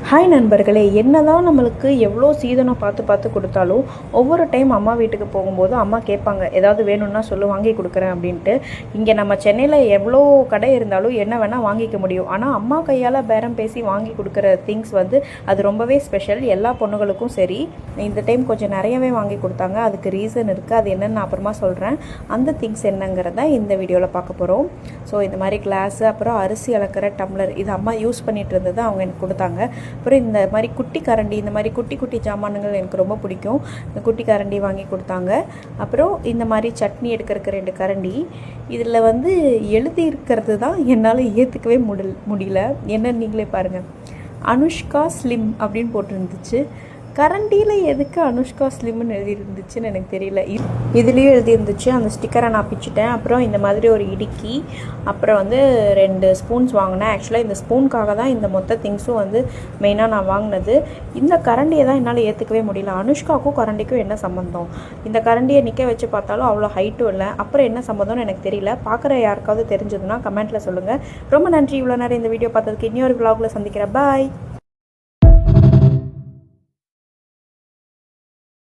Hi நண்பர்களே, என்னதான் நம்மளுக்கு எவ்வளோ சீதனம் பார்த்து பார்த்து கொடுத்தாலும் ஒவ்வொரு டைம் அம்மா வீட்டுக்கு போகும்போது அம்மா கேட்பாங்க, ஏதாவது வேணும்னா சொல்லு வாங்கி கொடுக்குறேன் அப்படின்ட்டு. இங்கே நம்ம சென்னையில் எவ்வளோ கடை இருந்தாலும் என்ன வேணால் வாங்கிக்க முடியும். ஆனால் அம்மா கையால் பேரம் பேசி வாங்கி கொடுக்குற திங்ஸ் அது ரொம்பவே ஸ்பெஷல். எல்லா பொண்ணுகளுக்கும் சரி. இந்த டைம் கொஞ்சம் நிறையவே வாங்கி கொடுத்தாங்க. அதுக்கு ரீசன் இருக்குது. அது என்னென்னு நான் அப்புறமா சொல்கிறேன். அந்த திங்ஸ் என்னங்கிறத இந்த வீடியோவில் பார்க்க போகிறோம். ஸோ இந்த மாதிரி கிளாஸு, அப்புறம் அரிசி அளக்கிற டம்ளர், இது அம்மா யூஸ் பண்ணிகிட்டு இருந்தது, அவங்க எனக்கு கொடுத்தாங்க. அப்புறம் இந்த மாதிரி குட்டி கரண்டி, இந்த மாதிரி குட்டி குட்டி ஜாமான்கள் எனக்கு ரொம்ப பிடிக்கும். இந்த குட்டி கரண்டி வாங்கி கொடுத்தாங்க. அப்புறம் இந்த மாதிரி சட்னி எடுக்கிறதுக்கு 2 கரண்டி. இதில் எழுதியிருக்கிறது தான் என்னால் ஏற்றுக்கவே முடியல. என்னன்னு நீங்களே பாருங்கள். அனுஷ்கா ஸ்லிம் அப்படின்னு போட்டிருந்துச்சு. கரண்டியில் எதுக்கு அனுஷ்கா ஸ்லிம்னு எழுதியிருந்துச்சுன்னு எனக்கு தெரியல. இதுலேயும் எழுதியிருந்துச்சு. அந்த ஸ்டிக்கரை நான் பிச்சுட்டேன். அப்புறம் இந்த மாதிரி ஒரு இடுக்கி, அப்புறம் 2 ஸ்பூன்ஸ் வாங்கினேன். ஆக்சுவலாக இந்த ஸ்பூனுக்காக தான் இந்த மொத்த திங்ஸும் மெயினாக நான் வாங்கினது. இந்த கரண்டியை தான் என்னால் ஏற்றுக்கவே முடியல. அனுஷ்காவுக்கும் கரண்டிக்கும் என்ன சம்மந்தம்? இந்த கரண்டியை நிற்க வச்சு பார்த்தாலும் அவ்வளோ ஹைட்டும் இல்லை. அப்புறம் என்ன சம்மந்தம்னு எனக்கு தெரியல. பார்க்குற யாருக்காவது தெரிஞ்சதுன்னா கமெண்ட்டில் சொல்லுங்கள். ரொம்ப நன்றி இவ்வளோ நேரம் இந்த வீடியோ பார்த்ததுக்கு. இன்னொரு விலாகில் சந்திக்கிறேன். பாய்.